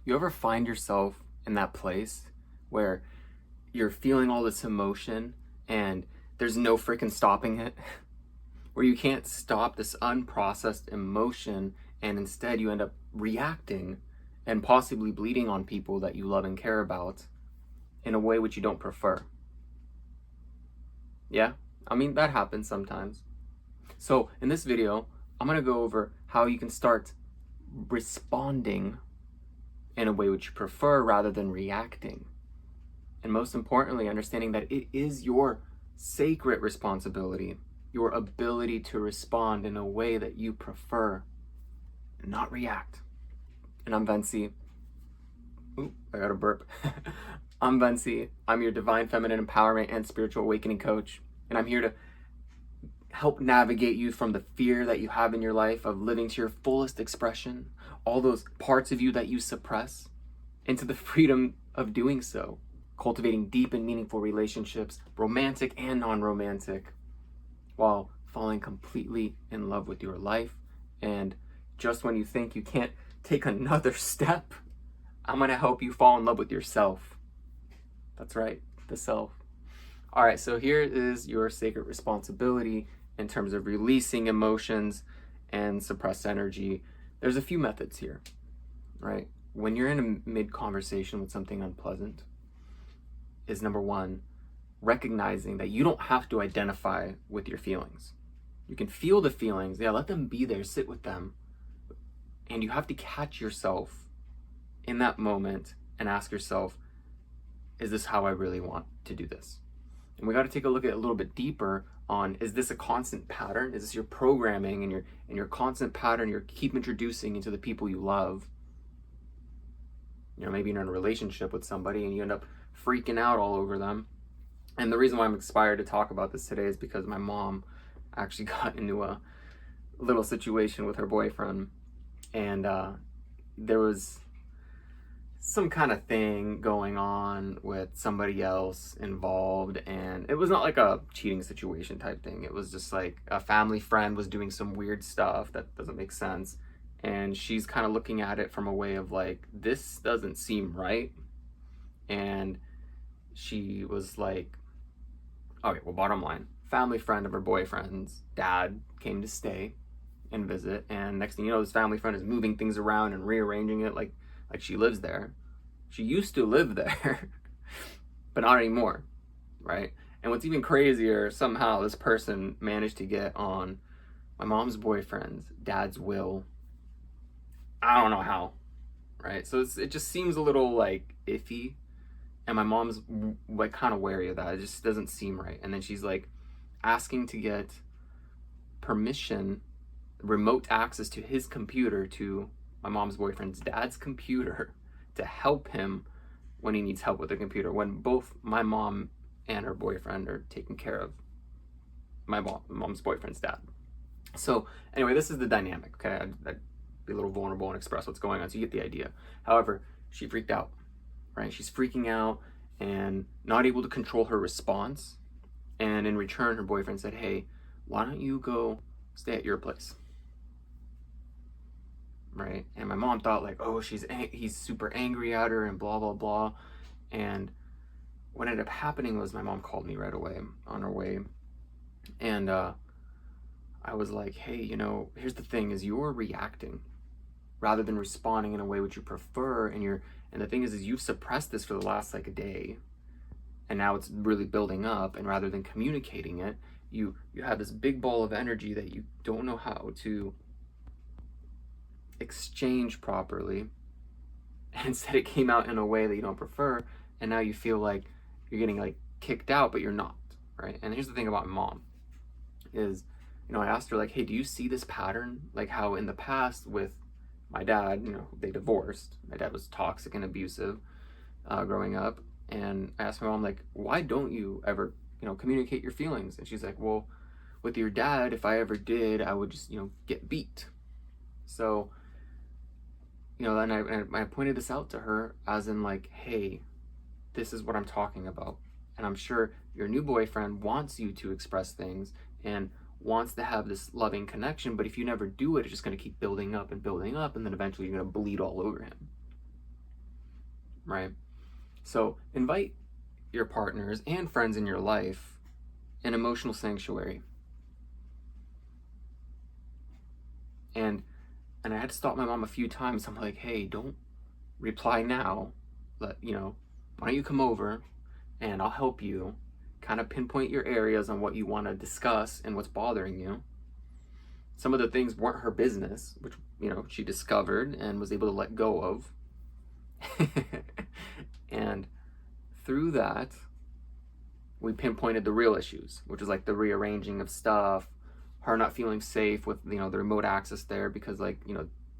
You ever find yourself in that place where you're feeling all this emotion and there's no freaking stopping it? Where you can't stop this unprocessed emotion and instead you end up reacting and possibly bleeding on people that you love and care about in a way which you don't prefer. Yeah, I mean, that happens sometimes. So in this video, I'm gonna go over how you can start responding in a way which you prefer rather than reacting. And most importantly, understanding that it is your sacred responsibility, your ability to respond in a way that you prefer, and not react. And I'm Ventzi. Ooh, I got a burp. I'm Ventzi. I'm your divine feminine empowerment and spiritual awakening coach. And I'm here to help navigate you from the fear that you have in your life of living to your fullest expression, all those parts of you that you suppress, into the freedom of doing so, cultivating deep and meaningful relationships, romantic and non-romantic, while falling completely in love with your life. And just when you think you can't take another step, I'm gonna help you fall in love with yourself. That's right, the self. All right, so here is your sacred responsibility in terms of releasing emotions and suppressed energy. There's a few methods here, right? When you're in a mid-conversation with something unpleasant, is number one, recognizing that you don't have to identify with your feelings. You can feel the feelings, yeah, let them be there, sit with them. And you have to catch yourself in that moment and ask yourself, is this how I really want to do this? And we got to take a look at it a little bit deeper on, is this a constant pattern? Is this your programming and your constant pattern you keep introducing into the people you love? You know, maybe you're in a relationship with somebody and you end up freaking out all over them. And the reason why I'm inspired to talk about this today is because my mom actually got into a little situation with her boyfriend, and there was some kind of thing going on with somebody else involved, and it was not like a cheating situation type thing. It was just like a family friend was doing some weird stuff that doesn't make sense, and she's kind of looking at it from a way of like, this doesn't seem right. And she was like, okay, well, bottom line, family friend of her boyfriend's dad came to stay and visit, and next thing you know, this family friend is moving things around and rearranging it like she lives there. She used to live there, but not anymore, right? And what's even crazier, somehow this person managed to get on my mom's boyfriend's dad's will. I don't know how, right? So it just seems a little like iffy, and my mom's like kind of wary of that. It just doesn't seem right. And then she's like asking to get permission, remote access to his computer, to my mom's boyfriend's dad's computer, to help him when he needs help with the computer, when both my mom and her boyfriend are taking care of my mom's boyfriend's dad. So anyway, this is the dynamic, okay? I'd be a little vulnerable and express what's going on, so you get the idea. However, she freaked out, right? She's freaking out and not able to control her response. And in return, her boyfriend said, hey, why don't you go stay at your place? Right? And my mom thought like, oh, he's super angry at her and blah, blah, blah. And what ended up happening was my mom called me right away on her way. And I was like, hey, you know, here's the thing, is you're reacting rather than responding in a way which you prefer. And the thing is you've suppressed this for the last like a day, and now it's really building up. And rather than communicating it, you have this big ball of energy that you don't know how to exchange properly, and instead it came out in a way that you don't prefer, and now you feel like you're getting like kicked out, but you're not, right? And here's the thing about my mom is, you know, I asked her like, hey, do you see this pattern? Like how in the past with my dad, you know, they divorced. My dad was toxic and abusive growing up, and I asked my mom like, why don't you ever, you know, communicate your feelings? And she's like, well, with your dad, if I ever did, I would just, you know, get beat. So, you know, and I pointed this out to her as in like, hey, this is what I'm talking about. And I'm sure your new boyfriend wants you to express things and wants to have this loving connection, but if you never do it, it's just going to keep building up, and then eventually you're going to bleed all over him. right? So invite your partners and friends in your life an emotional sanctuary. And I had to stop my mom a few times. I'm like, hey, don't reply now. Why don't you come over and I'll help you kind of pinpoint your areas on what you want to discuss and what's bothering you. Some of the things weren't her business, which, she discovered and was able to let go of. And through that, we pinpointed the real issues, which was like the rearranging of stuff, her not feeling safe with, the remote access there because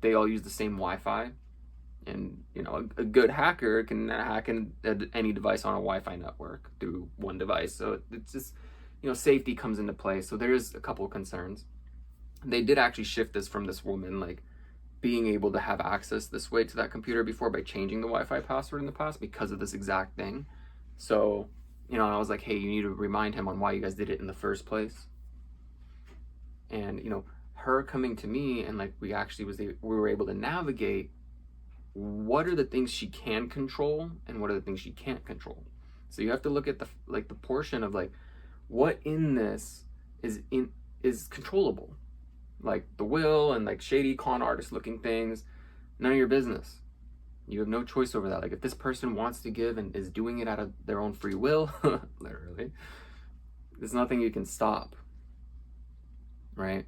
they all use the same Wi-Fi. And, a good hacker can hack any device on a Wi-Fi network through one device. So it's just, safety comes into play. So there's a couple of concerns. They did actually shift this from this woman, being able to have access this way to that computer before by changing the Wi-Fi password in the past because of this exact thing. So, and I was like, hey, you need to remind him on why you guys did it in the first place. And, her coming to me and we were able to navigate what are the things she can control and what are the things she can't control. So you have to look at the portion of what in this is controllable, like the will and shady con artist looking things. None of your business. You have no choice over that. If this person wants to give and is doing it out of their own free will, literally, there's nothing you can stop, right?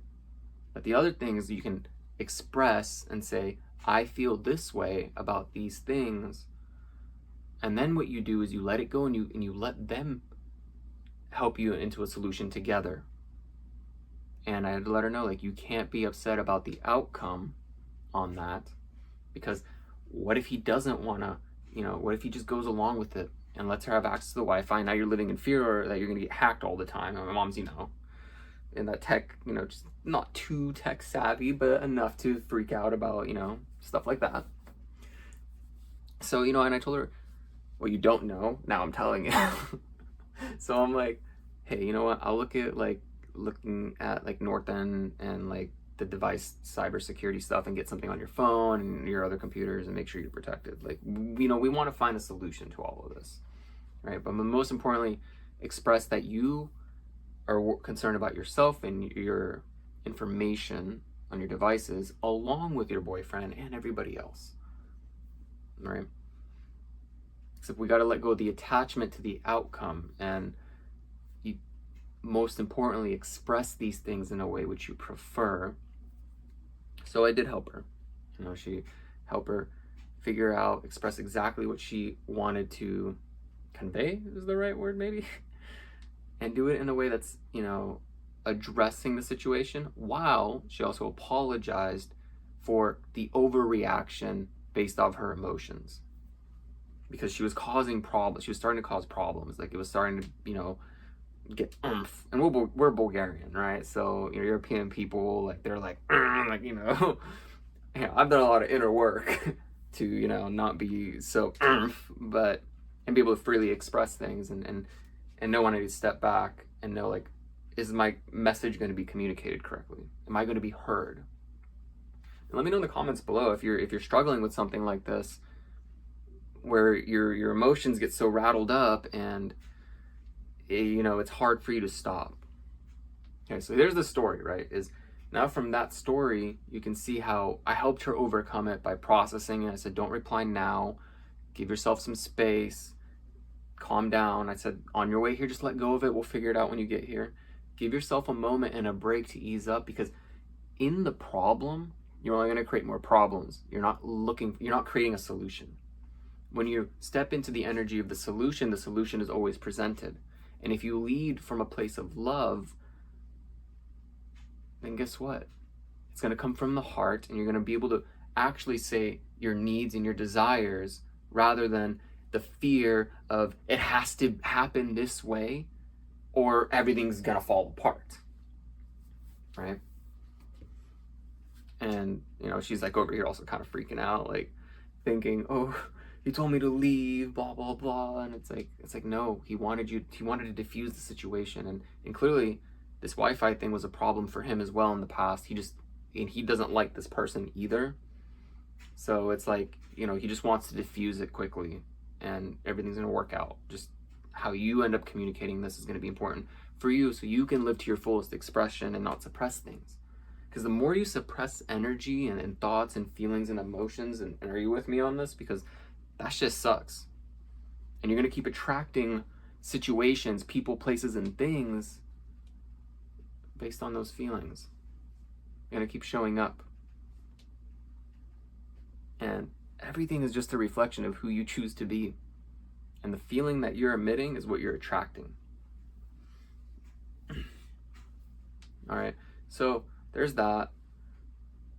But the other things you can express and say, I feel this way about these things. And then what you do is you let it go and you let them help you into a solution together. And I had to let her know, you can't be upset about the outcome on that, because what if he doesn't want to, what if he just goes along with it and lets her have access to the Wi-Fi? Now you're living in fear that you're going to get hacked all the time. And my mom's, in that tech, just not too tech savvy, but enough to freak out about, stuff like that. So, and I told her, well, you don't know, now I'm telling you. So I'm like, hey, you know what? I'll look at looking at North End and the device cybersecurity stuff and get something on your phone and your other computers and make sure you're protected. We want to find a solution to all of this, right? But most importantly, express that you are concerned about yourself and your information on your devices along with your boyfriend and everybody else, right? Except we got to let go of the attachment to the outcome, and you most importantly express these things in a way which you prefer. So I did help her. She helped her figure out, express exactly what she wanted to convey is the right word maybe, and do it in a way that's, addressing the situation, while she also apologized for the overreaction based off her emotions. Because she was causing problems. She was starting to cause problems. It was starting to, get oomph. And we're Bulgarian, right? So, European people, they're I've done a lot of inner work to, not be so oomph, but, and be able to freely express things and know when I need to step back and know, is my message going to be communicated correctly? Am I going to be heard? And let me know in the comments below if you're struggling with something like this, where your emotions get so rattled up and it's hard for you to stop. Okay, so here's the story, right? Is now from that story, you can see how I helped her overcome it by processing it. I said, don't reply now. Give yourself some space. Calm down. I said, on your way here, just let go of it. We'll figure it out when you get here. Give yourself a moment and a break to ease up, because in the problem, you're only going to create more problems. You're not creating a solution. When you step into the energy of the solution is always presented. And if you lead from a place of love, then guess what? It's going to come from the heart, and you're going to be able to actually say your needs and your desires, rather than the fear of it has to happen this way or everything's going to fall apart, right? And, she's over here also kind of freaking out, thinking, oh, he told me to leave, blah, blah, blah. And it's like, no, he wanted to diffuse the situation. And clearly this Wi-Fi thing was a problem for him as well in the past. He doesn't like this person either. So it's like, he just wants to diffuse it quickly and everything's going to work out. Just how you end up communicating this is going to be important for you, so you can live to your fullest expression and not suppress things. Because the more you suppress energy and thoughts and feelings and emotions, and are you with me on this? Because that just sucks. And you're going to keep attracting situations, people, places, and things based on those feelings. You're going to keep showing up. And everything is just a reflection of who you choose to be. And the feeling that you're emitting is what you're attracting. All right, so there's that.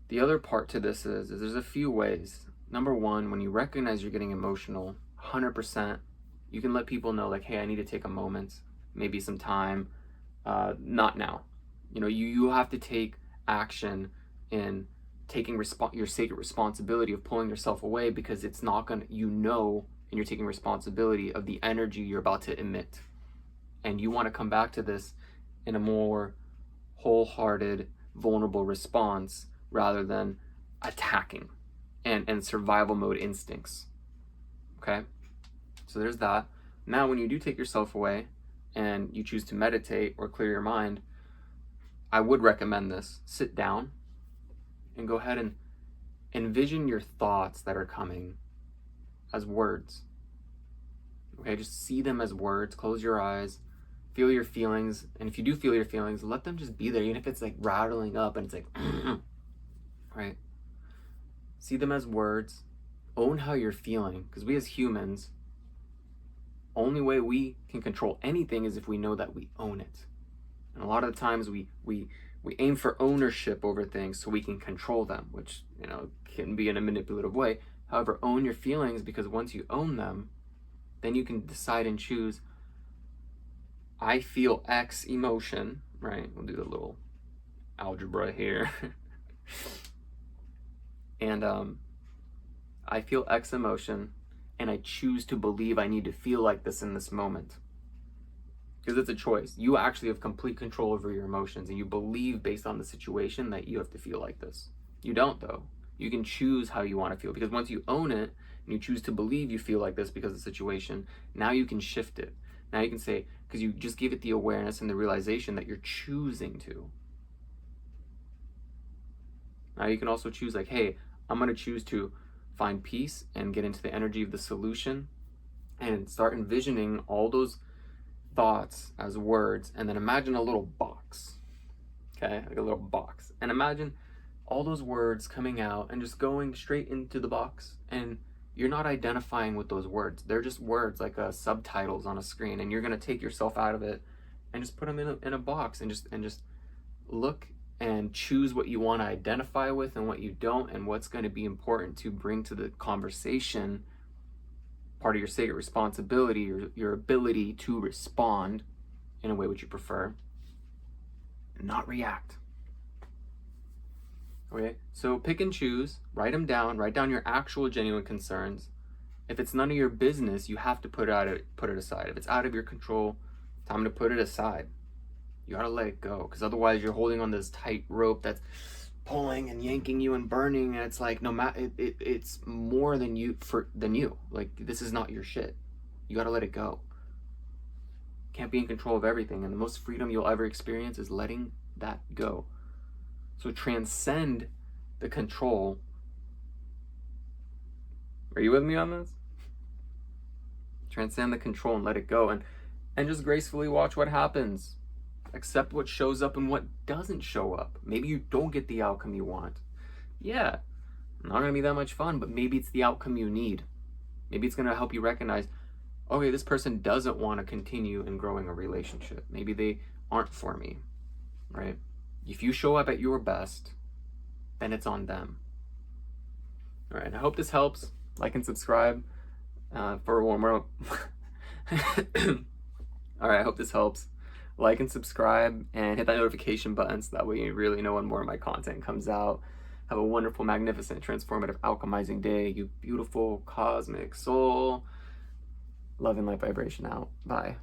The other part to this is there's a few ways. Number one, when you recognize you're getting emotional, 100%, you can let people know, like, hey, I need to take a moment, maybe some time, not now. You have to take action in taking your sacred responsibility of pulling yourself away, because it's not gonna, and you're taking responsibility of the energy you're about to emit. And you want to come back to this in a more wholehearted, vulnerable response rather than attacking and survival mode instincts. Okay? So there's that. Now, when you do take yourself away and you choose to meditate or clear your mind, I would recommend this. Sit down and go ahead and envision your thoughts that are coming as words. Okay, just see them as words. Close your eyes, feel your feelings, and if you do feel your feelings, let them just be there, even if it's like rattling up and it's like right? See them as words. Own how you're feeling, because we as humans, only way we can control anything is if we know that we own it. And a lot of the times we aim for ownership over things so we can control them, which can be in a manipulative way. However, own your feelings, because once you own them, then you can decide and choose, I feel X emotion, right? We'll do the little algebra here. And I feel X emotion, and I choose to believe I need to feel like this in this moment. Because it's a choice. You actually have complete control over your emotions, and you believe based on the situation that you have to feel like this. You don't, though. You can choose how you want to feel, because once you own it and you choose to believe you feel like this because of the situation, now you can shift it. Now you can say, because you just give it the awareness and the realization that you're choosing to. Now you can also choose, like, hey, I'm going to choose to find peace and get into the energy of the solution and start envisioning all those thoughts as words, and then imagine a little box, okay, like a little box, and imagine all those words coming out and just going straight into the box, and you're not identifying with those words. They're just words, like subtitles on a screen, and you're going to take yourself out of it and just put them in a box and just look and choose what you want to identify with and what you don't, and what's going to be important to bring to the conversation, part of your sacred responsibility, your ability to respond in a way which you prefer, and not react. Okay, so pick and choose, write down your actual genuine concerns. If it's none of your business, you have to put it aside. If it's out of your control, time to put it aside. You gotta let it go, because otherwise you're holding on this tight rope that's pulling and yanking you and burning, and it's like, no matter, it's more than you. Like, this is not your shit. You gotta let it go. Can't be in control of everything, and the most freedom you'll ever experience is letting that go. So transcend the control. Are you with me on this? Transcend the control and let it go, and just gracefully watch what happens. Accept what shows up and what doesn't show up. Maybe you don't get the outcome you want. Yeah, not gonna be that much fun, but maybe it's the outcome you need. Maybe it's gonna help you recognize, okay, this person doesn't want to continue in growing a relationship. Maybe they aren't for me, right? If you show up at your best, then it's on them. All right, I hope this helps. Like and subscribe for one more. All right, I hope this helps. Like and subscribe and hit that notification button so that way you really know when more of my content comes out. Have a wonderful, magnificent, transformative, alchemizing day, you beautiful cosmic soul. Love and light vibration out. Bye.